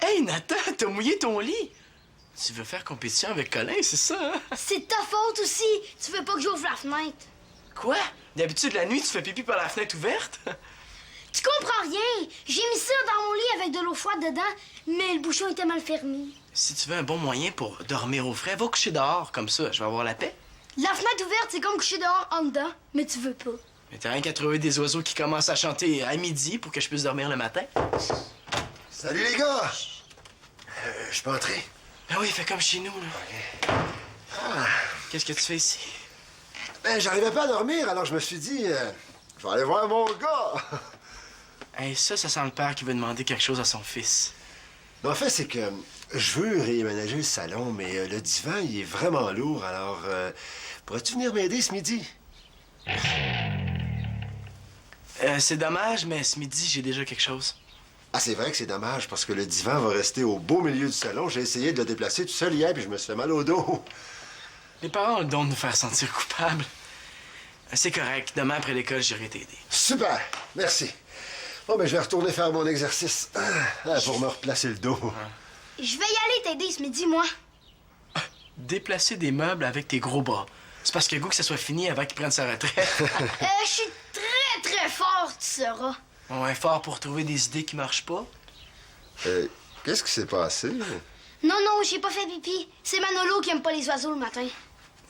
Hey, Nathan, t'as mouillé ton lit. Tu veux faire compétition avec Colin, c'est ça, hein? C'est de ta faute aussi. Tu veux pas que j'ouvre la fenêtre. Quoi? D'habitude, la nuit, tu fais pipi par la fenêtre ouverte? Tu comprends rien. J'ai mis ça dans mon lit avec de l'eau froide dedans, mais le bouchon était mal fermé. Si tu veux un bon moyen pour dormir au frais, va coucher dehors, comme ça, je vais avoir la paix. La fenêtre ouverte, c'est comme coucher dehors en dedans, mais tu veux pas. Mais t'as rien qu'à trouver des oiseaux qui commencent à chanter à midi pour que je puisse dormir le matin. Salut les gars! Je peux entrer? Ben oui, fais comme chez nous, là. Ah. Qu'est-ce que tu fais ici? Ben, j'arrivais pas à dormir, alors je me suis dit, je vais aller voir mon gars. Hey, ça sent le père qui veut demander quelque chose à son fils. Mais en fait, c'est que je veux réaménager le salon, mais le divan, il est vraiment lourd, alors pourrais-tu venir m'aider ce midi? C'est dommage, mais ce midi, j'ai déjà quelque chose. Ah, c'est vrai que c'est dommage, parce que le divan va rester au beau milieu du salon. J'ai essayé de le déplacer tout seul hier, puis je me suis fait mal au dos. Les parents ont le don de nous faire sentir coupables. C'est correct. Demain, après l'école, j'irai t'aider. Super! Merci. Bon, ben, je vais retourner faire mon exercice pour me replacer le dos. Je vais y aller t'aider ce midi, moi. Déplacer des meubles avec tes gros bras. C'est parce qu'il y a goût que ça soit fini avant qu'il prenne sa retraite. Je suis très fort, tu sauras. Ouais, fort pour trouver des idées qui marchent pas. Qu'est-ce qui s'est passé? Non, j'ai pas fait pipi. C'est Manolo qui aime pas les oiseaux le matin.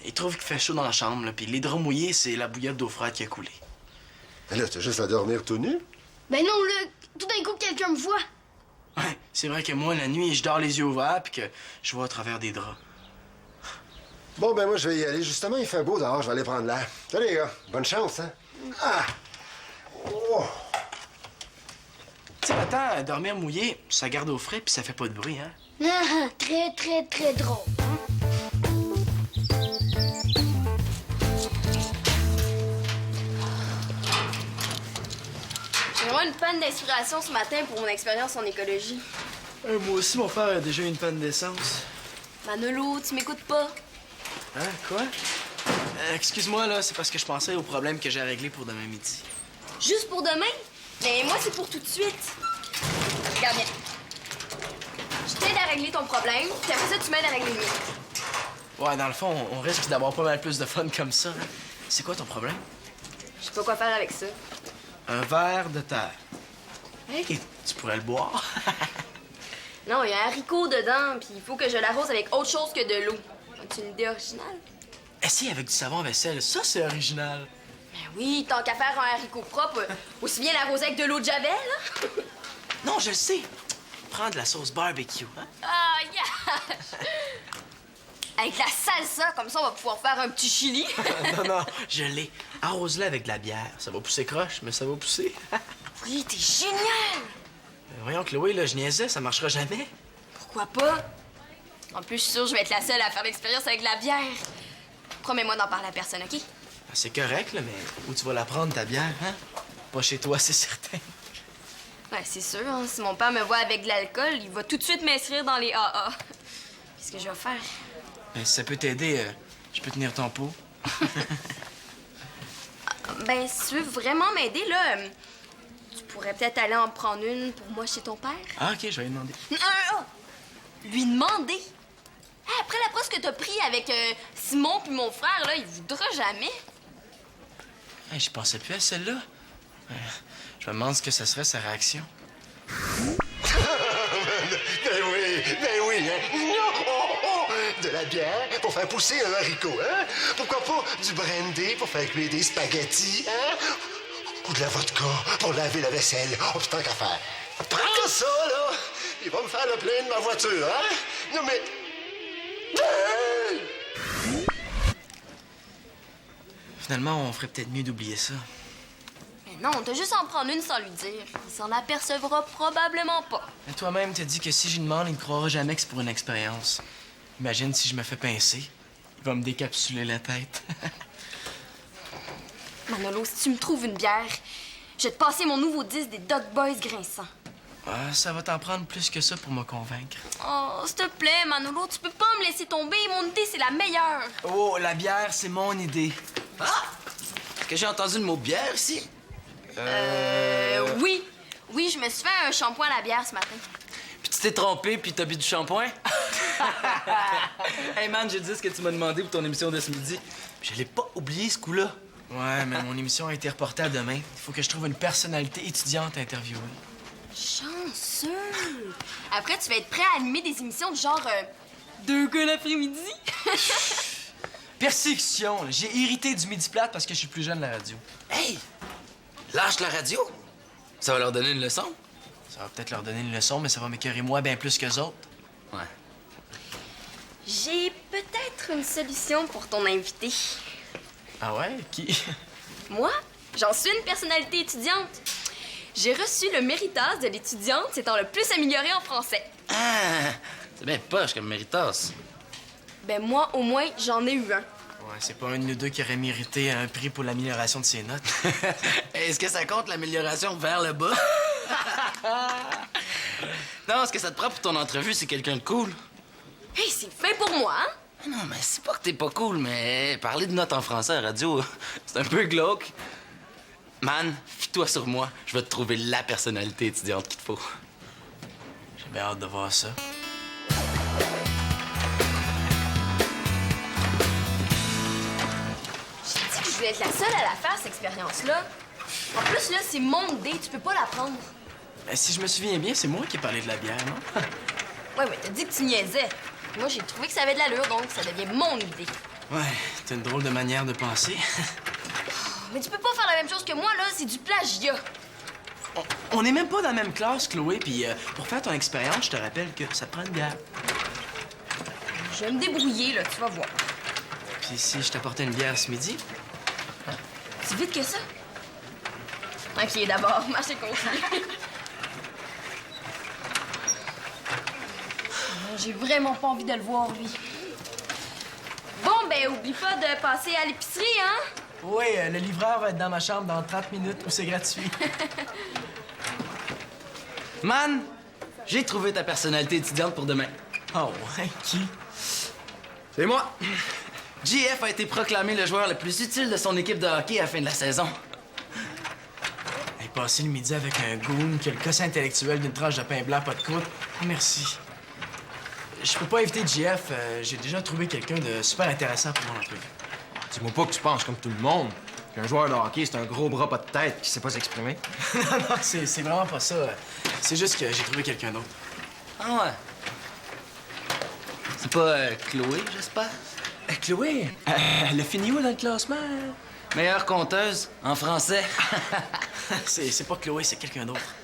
Il trouve qu'il fait chaud dans la chambre, là, puis les draps mouillés, c'est la bouillotte d'eau froide qui a coulé. Ben là, t'as juste à dormir tout nu? Ben non, Luc. Tout d'un coup, quelqu'un me voit. Ouais, c'est vrai que moi, la nuit, je dors les yeux ouverts, puis que je vois à travers des draps. Bon, ben moi, je vais y aller. Justement, il fait beau dehors. Je vais aller prendre l'air. Salut, les gars. Bonne chance, hein? Ah! Oh! Tu sais, attends, dormir mouillé, ça garde au frais, puis ça fait pas de bruit, hein? Très drôle. J'ai vraiment une panne d'inspiration ce matin pour mon expérience en écologie. Moi aussi, mon père a déjà eu une panne d'essence. Manolo, tu m'écoutes pas? Hein, quoi? Excuse-moi, là, c'est parce que je pensais au problème que j'ai à régler pour demain midi. Juste pour demain? Mais moi, c'est pour tout de suite. Regarde bien. Je t'aide à régler ton problème, puis après ça, tu m'aides à régler le mien. Ouais, dans le fond, on risque d'avoir pas mal plus de fun comme ça. Hein? C'est quoi ton problème? Je sais pas quoi faire avec ça. Un verre de terre. Hey, tu pourrais le boire. Non, il y a un haricot dedans, puis il faut que je l'arrose avec autre chose que de l'eau. C'est une idée originale. Essaye avec du savon à vaisselle, ça, c'est original. Ben oui, tant qu'à faire un haricot propre, aussi bien l'arroser avec de l'eau de javel, hein? Non, je le sais. Prends de la sauce barbecue, hein? Ah, yeah! Avec la salsa, comme ça, on va pouvoir faire un petit chili. Non, je l'ai. Arrose-le avec de la bière. Ça va pousser croche, mais ça va pousser. Oui, t'es génial! Voyons, Chloé, là, je niaisais, ça marchera jamais. Pourquoi pas? En plus, je suis sûre que je vais être la seule à faire l'expérience avec de la bière. Promets-moi d'en parler à personne, OK? Ah, c'est correct, là, mais où tu vas la prendre, ta bière, hein? Pas chez toi, c'est certain. Ouais, c'est sûr, hein. Si mon père me voit avec de l'alcool, il va tout de suite m'inscrire dans les AA. Qu'est-ce que je vais faire? Ben, si ça peut t'aider, je peux tenir ton pot. Ben, si tu veux vraiment m'aider, là, tu pourrais peut-être aller en prendre une pour moi chez ton père. Ah, OK, je vais lui demander. Lui demander? Ah, après la brosse que t'as pris avec Simon puis mon frère, là, il voudra jamais. Hey, je pensais plus à celle-là. Je me demande ce que ça serait sa réaction. Ben oui, hein? De la bière pour faire pousser un haricot, hein? Pourquoi pas du brandy pour faire cuire des spaghettis, hein? Ou de la vodka pour laver la vaisselle. Oh, putain, qu'à faire. Prends que ça, là! Il va me faire le plein de ma voiture, hein? Non, mais... Finalement, on ferait peut-être mieux d'oublier ça. Mais non, t'as juste à en prendre une sans lui dire. Il s'en apercevra probablement pas. Mais toi-même, t'as dit que si je lui demande, il ne croira jamais que c'est pour une expérience. Imagine si je me fais pincer. Il va me décapsuler la tête. Manolo, si tu me trouves une bière, je vais te passer mon nouveau disque des Dog Boys grinçants. Ah, ça va t'en prendre plus que ça pour me convaincre. Oh, s'il te plaît, Manolo, tu peux pas me laisser tomber. Mon idée, c'est la meilleure. Oh, la bière, c'est mon idée. Ah! Est-ce que j'ai entendu le mot bière ici? Oui. Oui, je me suis fait un shampoing à la bière ce matin. Puis tu t'es trompé, puis t'as bu du shampoing? Hey man, j'ai dit ce que tu m'as demandé pour ton émission de ce midi. Puis je l'ai pas oublié, ce coup-là. Ouais, mais mon émission a été reportée à demain. Il faut que je trouve une personnalité étudiante à interviewer. Chanceux. Après, tu vas être prêt à animer des émissions du genre 2 gars l'après-midi. Persécution! Là. J'ai hérité du midi plate parce que je suis plus jeune de la radio. Hey! Lâche la radio! Ça va leur donner une leçon? Ça va peut-être leur donner une leçon, mais ça va m'écœurer moi bien plus qu'eux autres. Ouais. J'ai peut-être une solution pour ton invité. Ah ouais? Qui? Moi, j'en suis une personnalité étudiante. J'ai reçu le méritas de l'étudiante s'étant le plus améliorée en français. Ah! C'est bien poche comme méritas. Ben moi, au moins, j'en ai eu un. Ouais, c'est pas un de nous deux qui aurait mérité un prix pour l'amélioration de ses notes. Est-ce que ça compte l'amélioration vers le bas? Non, ce que ça te prend pour ton entrevue, c'est quelqu'un de cool. Hey, c'est fait pour moi, hein? Non, mais c'est pas que t'es pas cool, mais parler de notes en français à la radio, c'est un peu glauque. Man, fie-toi sur moi, je vais te trouver la personnalité étudiante qu'il te faut. J'ai bien hâte de voir ça. J'ai dit que je voulais être la seule à la faire, cette expérience-là. En plus, là, c'est mon idée, tu peux pas la prendre. Ben, si je me souviens bien, c'est moi qui ai parlé de la bière, non? Ouais, mais t'as dit que tu niaisais. Moi, j'ai trouvé que ça avait de l'allure, donc ça devient mon idée. Ouais, t'as une drôle de manière de penser. Mais tu peux pas faire la même chose que moi, là, c'est du plagiat. On n'est même pas dans la même classe, Chloé, puis pour faire ton expérience, je te rappelle que ça te prend une bière. Je vais me débrouiller, là, tu vas voir. Puis si je t'apportais une bière ce midi? C'est vite que ça? Ok, d'abord, marcher continue. J'ai vraiment pas envie de le voir, lui. Bon, ben, oublie pas de passer à l'épicerie, hein? Oui, le livreur va être dans ma chambre dans 30 minutes où c'est gratuit. Man, j'ai trouvé ta personnalité étudiante pour demain. Oh, ouais, qui? C'est moi. JF a été proclamé le joueur le plus utile de son équipe de hockey à la fin de la saison. Hey, passer le midi avec un goon qui a le quotient intellectuel d'une tranche de pain blanc, pas de croûte. Oh, merci. Je peux pas éviter JF. J'ai déjà trouvé quelqu'un de super intéressant pour mon entrevue. Dis-moi pas que tu penses comme tout le monde qu'un joueur de hockey, c'est un gros bras pas de tête qui sait pas s'exprimer. Non, non, c'est vraiment pas ça. C'est juste que j'ai trouvé quelqu'un d'autre. Ah ouais. C'est pas Chloé, j'espère? Chloé, elle a fini où dans le classement? Meilleure conteuse en français. C'est pas Chloé, c'est quelqu'un d'autre.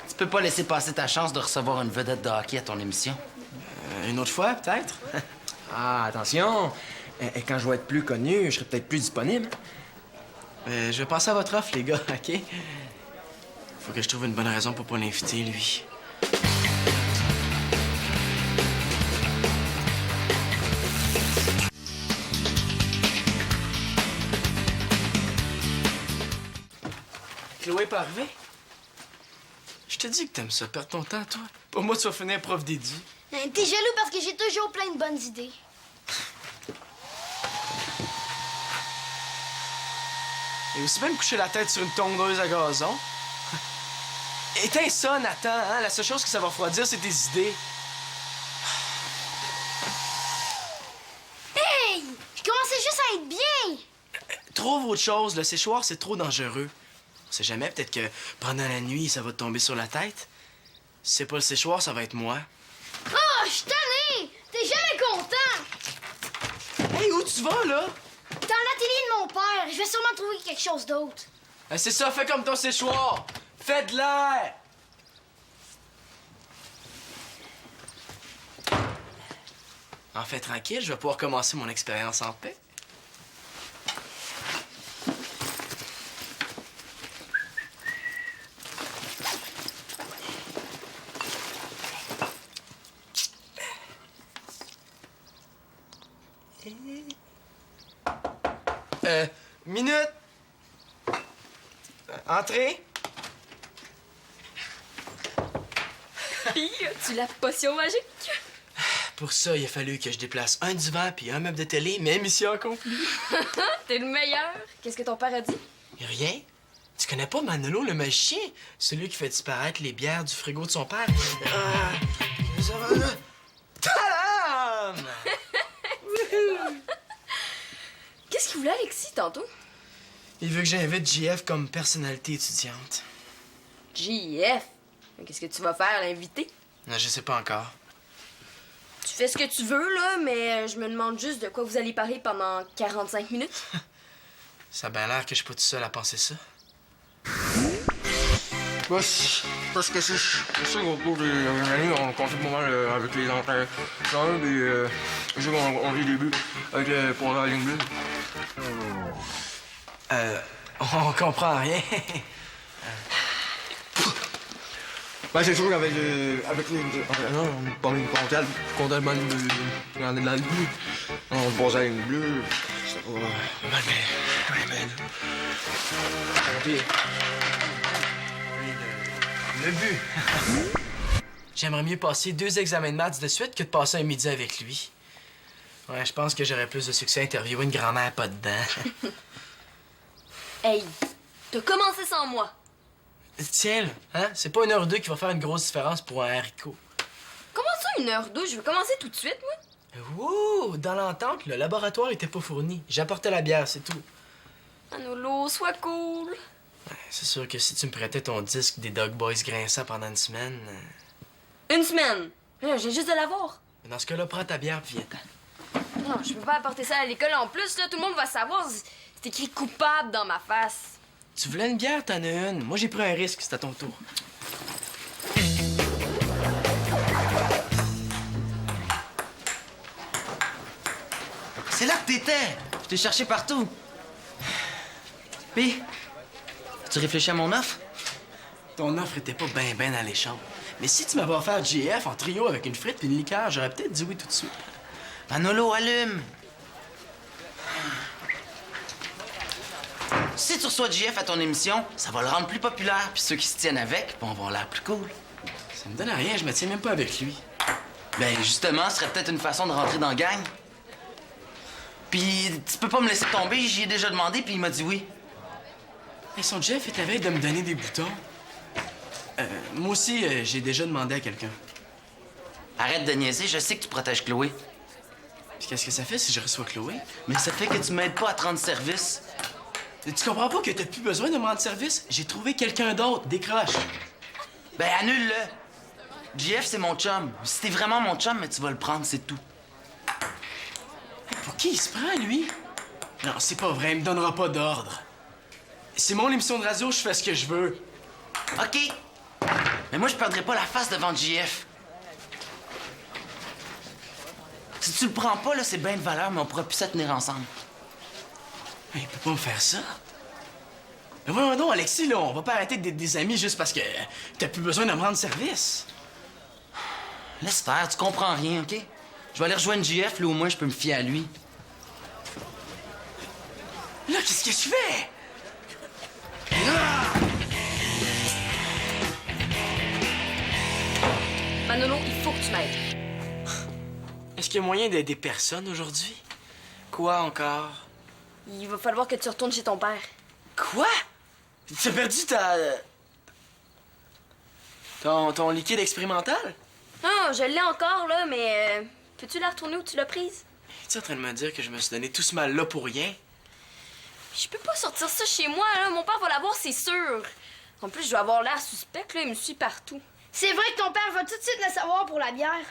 Tu peux pas laisser passer ta chance de recevoir une vedette de hockey à ton émission. Une autre fois, peut-être? Ah, attention! Et quand je vais être plus connu, je serai peut-être plus disponible. Je vais passer à votre offre, les gars, OK? Faut que je trouve une bonne raison pour pas l'inviter, lui. Chloé pas arrivée? Je te dis que t'aimes ça, perds ton temps, toi. Pour moi, tu vas finir prof d'édu. T'es jaloux parce que j'ai toujours plein de bonnes idées. Et aussi bien me coucher la tête sur une tondeuse à gazon. Éteins ça, Nathan, hein? La seule chose que ça va refroidir, c'est tes idées. Hey! Je commençais juste à être bien! Trouve autre chose, le séchoir, c'est trop dangereux. On sait jamais, peut-être que pendant la nuit, ça va te tomber sur la tête. Si c'est pas le séchoir, ça va être moi. Oh, je suis tannée! T'es jamais content! Hey, où tu vas, là? Dans l'atelier de mon père, je vais sûrement trouver quelque chose d'autre. C'est ça, fais comme ton séchoir. Fais de l'air. En fait, tranquille, je vais pouvoir commencer mon expérience en paix. Minute! Entrez. Puis, tu la potion magique? Pour ça, il a fallu que je déplace un divan puis un meuble de télé, mais mission accomplie. T'es le meilleur. Qu'est-ce que ton père a dit? Rien. Tu connais pas Manolo le magicien? Celui qui fait disparaître les bières du frigo de son père? Ça va là? Tadam! Qu'est-ce qu'il voulait, Alexis, tantôt? Il veut que j'invite JF comme personnalité étudiante. JF. Qu'est-ce que tu vas faire, l'inviter? Non, je sais pas encore. Tu fais ce que tu veux, là, mais je me demande juste de quoi vous allez parler pendant 45 minutes. Ça a bien l'air que je suis pas tout seul à penser ça. Parce que c'est sûr qu'au cours des années, on confie pas mal avec les entraîneurs. Puis, je sais qu'on vit des buts avec le pour la ligne bleue. On comprend rien. Ben, c'est sûr qu'avec les entraîneurs, on parle une comptable de la ligne bleue. On passe à la ligne bleue. C'est pas. Le but. J'aimerais mieux passer 2 examens de maths de suite que de passer un midi avec lui. Ouais, je pense que j'aurais plus de succès à interviewer une grand-mère pas dedans. Hey, t'as commencé sans moi. Tiens, là, hein? C'est pas 1 heure ou 2 qui va faire une grosse différence pour un haricot. Comment ça, 1h12? Je veux commencer tout de suite, moi. Ouh! Dans l'entente, le laboratoire était pas fourni. J'apportais la bière, c'est tout. Manolo, sois cool. C'est sûr que si tu me prêtais ton disque des Dog Boys grinçants pendant une semaine... Une semaine. Là, j'ai juste de l'avoir. Dans ce cas-là, prends ta bière puis viens-t'en. Non, je peux pas apporter ça à l'école en plus, là. Tout le monde va savoir. C'est écrit coupable dans ma face. Tu voulais une bière, t'en as une. Moi, j'ai pris un risque, c'est à ton tour. C'est là que t'étais! Je t'ai cherché partout. Puis, tu réfléchis à mon offre? Ton offre était pas ben alléchante. Mais si tu m'avais offert JF en trio avec une frite et une liqueur, j'aurais peut-être dit oui tout de suite. Manolo, allume! Si tu reçois JF à ton émission, ça va le rendre plus populaire, puis ceux qui se tiennent avec vont avoir l'air plus cool. Ça me donne à rien, je me tiens même pas avec lui. Ben, justement, ce serait peut-être une façon de rentrer dans la gang. Puis, tu peux pas me laisser tomber, j'y ai déjà demandé, puis il m'a dit oui. Hey, son Jeff est à veille de me donner des boutons. Moi aussi, j'ai déjà demandé à quelqu'un. Arrête de niaiser, je sais que tu protèges Chloé. Puis qu'est-ce que ça fait si je reçois Chloé? Mais ça fait que tu m'aides pas à te rendre service. Tu comprends pas que t'as plus besoin de me rendre service? J'ai trouvé quelqu'un d'autre, décroche. Ben, annule-le. JF, c'est mon chum. Si t'es vraiment mon chum, mais tu vas le prendre, c'est tout. Hey, pour qui il se prend, lui? Non, c'est pas vrai, il me donnera pas d'ordre. C'est mon émission de radio, je fais ce que je veux. OK. Mais moi, je perdrai pas la face devant JF. Si tu le prends pas, là, c'est bien de valeur, mais on pourra plus se tenir ensemble. Il peut pas me faire ça. Mais voyons donc, Alexis, là, on va pas arrêter d'être des amis juste parce que t'as plus besoin de me rendre service. Laisse faire, tu comprends rien, OK? Je vais aller rejoindre JF, là, au moins, je peux me fier à lui. Là, qu'est-ce que tu fais? Manolo, il faut que tu m'aides. Est-ce qu'il y a moyen d'aider personne aujourd'hui? Quoi encore? Il va falloir que tu retournes chez ton père. Quoi? T'as perdu ton liquide expérimental? Non, je l'ai encore, là, mais peux-tu la retourner où tu l'as prise? Es-tu en train de me dire que je me suis donné tout ce mal-là pour rien? Je peux pas sortir ça chez moi, là. Mon père va l'avoir, c'est sûr. En plus, je dois avoir l'air suspect, là. Il me suit partout. C'est vrai que ton père va tout de suite le savoir pour la bière.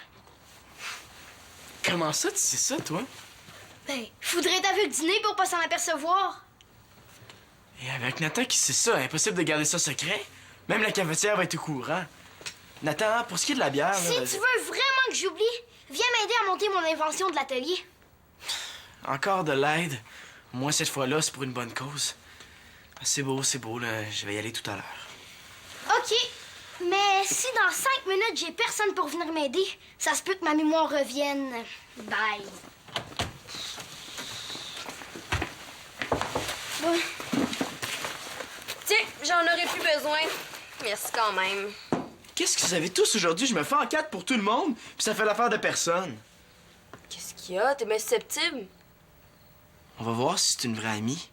Comment ça, tu sais ça, toi? Ben, faudrait être avec le dîner pour pas s'en apercevoir. Et avec Nathan qui sait ça, impossible de garder ça secret. Même la cafetière va être au courant. Nathan, pour ce qui est de la bière... Si là, tu veux vraiment que j'oublie, viens m'aider à monter mon invention de l'atelier. Encore de l'aide. Moi, cette fois-là, c'est pour une bonne cause. C'est beau, là. Je vais y aller tout à l'heure. OK. Mais si dans 5 minutes, j'ai personne pour venir m'aider, ça se peut que ma mémoire revienne. Bye. Ouais. Tiens, j'en besoin. Merci quand même. Qu'est-ce que vous avez tous aujourd'hui? Je me fais en quatre pour tout le monde, puis ça fait l'affaire de personne. Qu'est-ce qu'il y a? T'es bien susceptible? On va voir si c'est une vraie amie.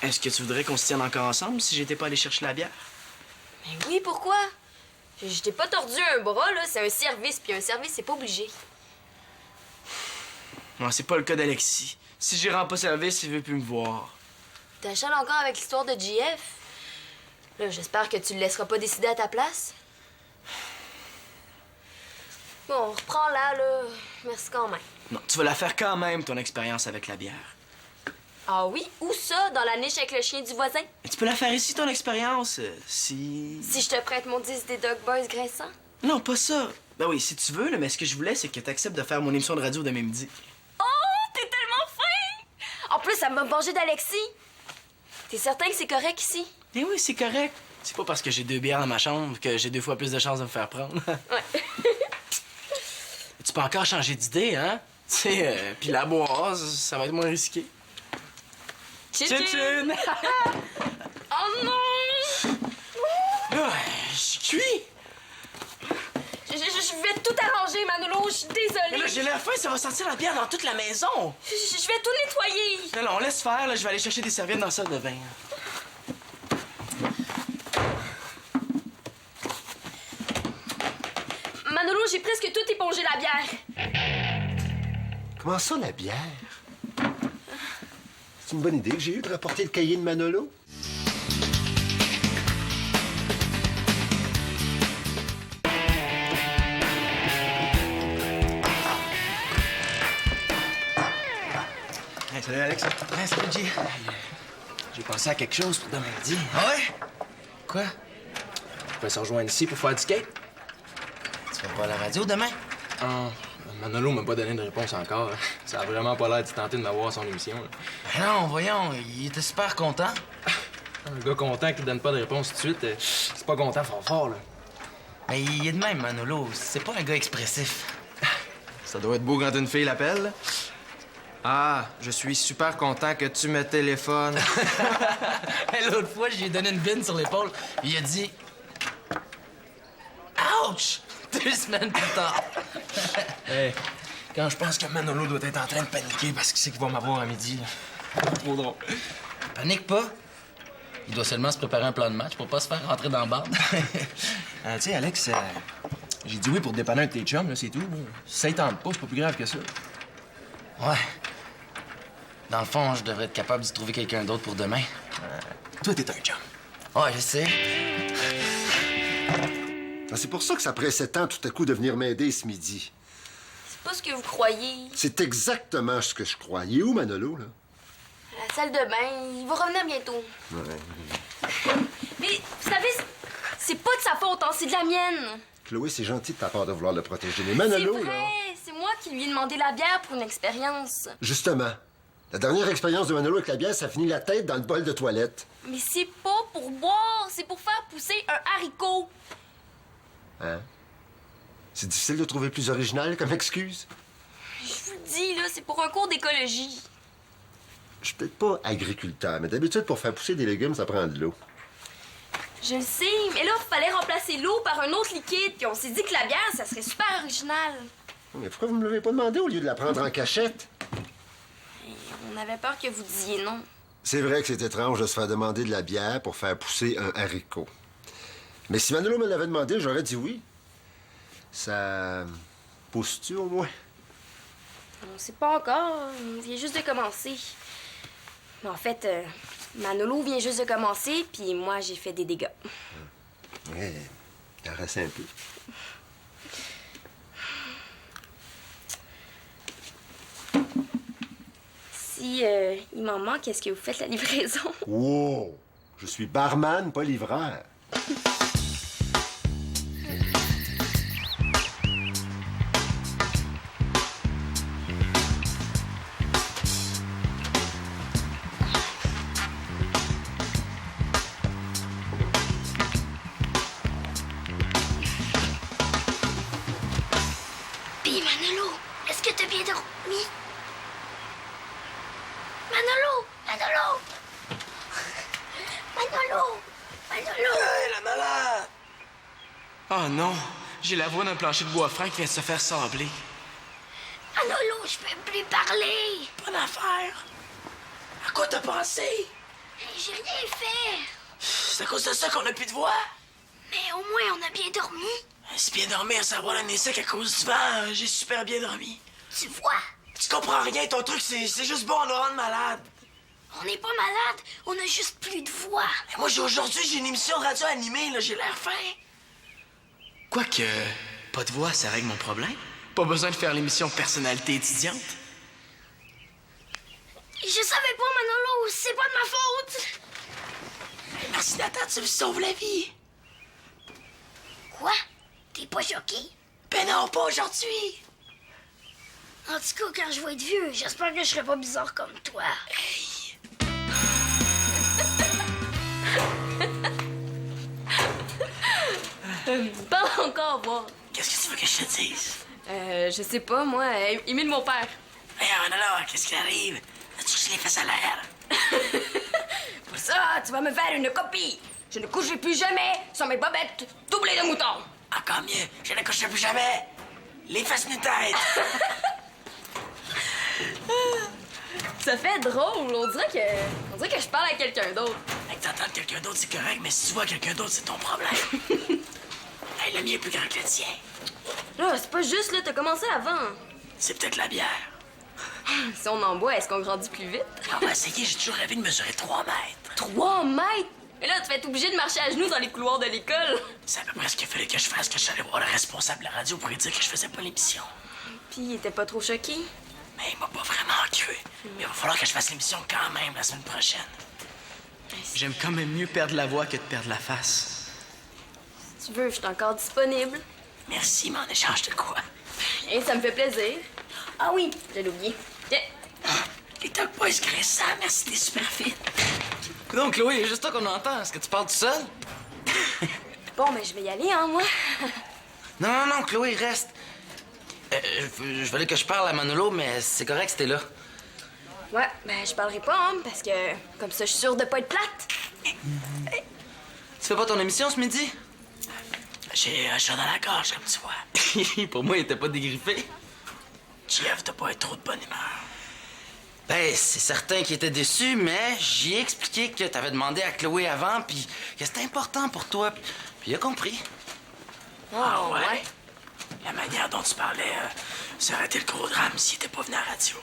Est-ce que tu voudrais qu'on se tienne encore ensemble si j'étais pas allé chercher la bière? Mais oui, pourquoi? Je t'ai pas tordu un bras, là. C'est un service, puis un service, c'est pas obligé. Non, c'est pas le cas d'Alexis. Si j'y rends pas service, il veut plus me voir. T'achales encore avec l'histoire de JF? Là, j'espère que tu le laisseras pas décider à ta place. Bon, on reprend là. Merci quand même. Non, tu vas la faire quand même, ton expérience avec la bière. Ah oui? Où ça? Dans la niche avec le chien du voisin? Mais tu peux la faire ici, ton expérience, si... Si je te prête mon 10 des Dog Boys graissants? Non, pas ça. Ben oui, si tu veux, là, mais ce que je voulais, c'est que tu acceptes de faire mon émission de radio demain midi. Oh, t'es tellement fin! En plus, ça m'a vengé d'Alexis. T'es certain que c'est correct ici? Eh oui, c'est correct. C'est pas parce que j'ai 2 bières dans ma chambre que j'ai 2 fois plus de chances de me faire prendre. Ouais. Tu peux encore changer d'idée, hein? Tu sais, puis la boire, ça va être moins risqué. Tchin! Oh non! Là, je suis cuit. Je vais tout arranger, Manolo. Je suis Mais là, désolée. j'ai l'air faim, ça va sentir la bière dans toute la maison. Je vais tout nettoyer. Non, non, laisse faire, là, je vais aller chercher des serviettes dans la salle de bain. Manolo, j'ai presque tout épongé la bière. Comment ça, la bière? C'est une bonne idée que j'ai eue de rapporter le cahier de Manolo. Hey, salut Alex. Ouais, salut, Jay. J'ai pensé à quelque chose pour demain midi. Ah ouais? Quoi? On peut se rejoindre ici pour faire du skate. Tu vas pas à la radio demain? Ah, Manolo m'a pas donné de réponse encore. Ça a vraiment pas l'air de tenter de m'avoir à son émission. Là. Ben non, voyons, il était super content. Un gars content qui donne pas de réponse tout de suite, c'est pas content fort, là. Mais il est de même, Manolo. C'est pas un gars expressif. Ça doit être beau quand une fille l'appelle. Là. Ah, je suis super content que tu me téléphones. L'autre fois, j'ai donné une bine sur l'épaule. Il a dit... Ouch! 2 semaines plus tard. Hey, quand je pense que Manolo doit être en train de paniquer parce qu'il sait qu'il va m'avoir à midi, là. Trop drôle. Panique pas. Il doit seulement se préparer un plan de match pour pas se faire rentrer dans la bande. Tu sais, Alex, j'ai dit oui pour dépanner un de tes chums, là, c'est tout. Là. Si ça y tente pas, c'est pas plus grave que ça. Ouais. Dans le fond, je devrais être capable de trouver quelqu'un d'autre pour demain. Toi, t'es un chum. Ouais, je sais. Ah, c'est pour ça que ça pressait tant tout à coup de venir m'aider ce midi. C'est pas ce que vous croyez. C'est exactement ce que je crois. Il est où, Manolo, là? À la salle de bain, il va revenir bientôt. Ouais. Mais, vous savez, c'est pas de sa faute, hein, c'est de la mienne. Chloé, c'est gentil de ta part de vouloir le protéger. Mais C'est Manolo, vrai, là... c'est moi qui lui ai demandé la bière pour une expérience. Justement, la dernière expérience de Manolo avec la bière, ça finit la tête dans le bol de toilette. Mais c'est pas pour boire, c'est pour faire pousser un haricot. Hein? C'est difficile de trouver plus original comme excuse. Je vous dis, là, c'est pour un cours d'écologie. Je suis peut-être pas agriculteur, mais d'habitude, pour faire pousser des légumes, ça prend de l'eau. Je le sais, mais là, il fallait remplacer l'eau par un autre liquide, puis on s'est dit que la bière, ça serait super original. Mais pourquoi vous me l'avez pas demandé au lieu de la prendre en cachette? On avait peur que vous disiez non. C'est vrai que c'est étrange de se faire demander de la bière pour faire pousser un haricot. Mais si Manolo me l'avait demandé, j'aurais dit oui. Ça pousse-tu au moins? On sait pas encore, on vient juste de commencer. Mais en fait, Manolo vient juste de commencer, puis moi, j'ai fait des dégâts. Ouais, caresse un peu. Si il m'en manque, est-ce que vous faites la livraison? Wow! Je suis barman, pas livreur. Puis Manolo, est-ce que t'as bien dormi? Manolo! Manolo! Manolo! Manolo! non! J'ai la voix d'un plancher de bois franc qui vient de se faire sabler. Manolo, je peux plus parler. Bonne affaire! À quoi t'as pensé? J'ai rien fait. C'est à cause de ça qu'on a plus de voix? Mais au moins, on a bien dormi. C'est bien dormir, ça va l'année sec à cause du vent. J'ai super bien dormi. Tu vois, Tu comprends rien, ton truc, c'est juste bon à nous rendre malades. on n'est pas malade, on a juste plus de voix. Mais moi, aujourd'hui, j'ai une émission de radio animée, là, j'ai l'air fin. Quoique, pas de voix, ça règle mon problème. Pas besoin de faire l'émission personnalité étudiante. Je savais pas, Manolo, c'est pas de ma faute. Merci, Nathan, tu me sauves la vie. Quoi? T'es pas choqué? Ben non, pas aujourd'hui. En tout cas, quand je vais être vieux, j'espère que je serai pas bizarre comme toi. Pas encore, voir. Qu'est-ce que tu veux que je te dise? Je sais pas, moi. Imite mon père. Hey, alors, qu'est-ce qui arrive? As-tu juste les fesses à l'air? Pour ça, tu vas me faire une copie. Je ne coucherai plus jamais sur mes bobettes doublées de mouton. Encore mieux, je ne coucherai plus jamais. Les fesses nu-tête. Ça fait drôle. On dirait que je parle à quelqu'un d'autre. Hey, t'entends quelqu'un d'autre, c'est correct, mais si tu vois quelqu'un d'autre, c'est ton problème. Hey, le mien est plus grand que le tien. Là, c'est pas juste, là. T'as commencé avant. C'est peut-être la bière. Si on en boit, est-ce qu'on grandit plus vite? On va essayer, j'ai toujours rêvé de mesurer 3 mètres. 3 mètres? Et là, tu vas être obligé de marcher à genoux dans les couloirs de l'école. C'est à peu près ce qu'il fallait que je fasse, que je suis allé voir le responsable de la radio pour lui dire que je faisais pas l'émission. Puis, il était pas trop choqué. Mais il m'a pas vraiment cru. Mais il va falloir que je fasse l'émission quand même la semaine prochaine. J'aime quand même mieux perdre la voix que de perdre la face. Si tu veux, je suis encore disponible. Merci, mais en échange de quoi? Et ça me fait plaisir. Ah oui, j'allais oublier. Tiens. Les Talk Boys graissants, merci, t'es super fit. Donc, Chloé, juste toi qu'on entend. Est-ce que tu parles tout seul? Bon, ben, je vais y aller, hein, moi. Non, Chloé, reste. Je voulais que je parle à Manolo, mais c'est correct si t'es là. Ouais, ben, je parlerai pas, hein, parce que comme ça, je suis sûre de pas être plate. Tu fais pas ton émission ce midi? J'ai un chat dans la gorge, comme tu vois. Pour moi, il était pas dégriffé. Jeff, t'as pas être trop de bonne humeur. Ben, c'est certain qu'il était déçu, mais j'y ai expliqué que t'avais demandé à Chloé avant, puis que c'était important pour toi. Puis il a compris. Ah ouais? La manière dont tu parlais, ça aurait été le gros drame s'il était pas venu à la radio.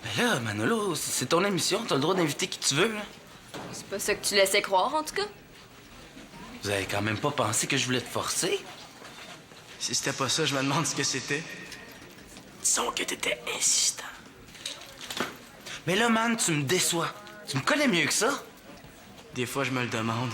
Ben là, Manolo, c'est ton émission, t'as le droit d'inviter qui tu veux, là. C'est pas ça que tu laissais croire, en tout cas. Vous avez quand même pas pensé que je voulais te forcer? Si c'était pas ça, je me demande ce que c'était. Disons que t'étais insistant. Mais là, man, tu me déçois. Tu me connais mieux que ça? Des fois, je me le demande.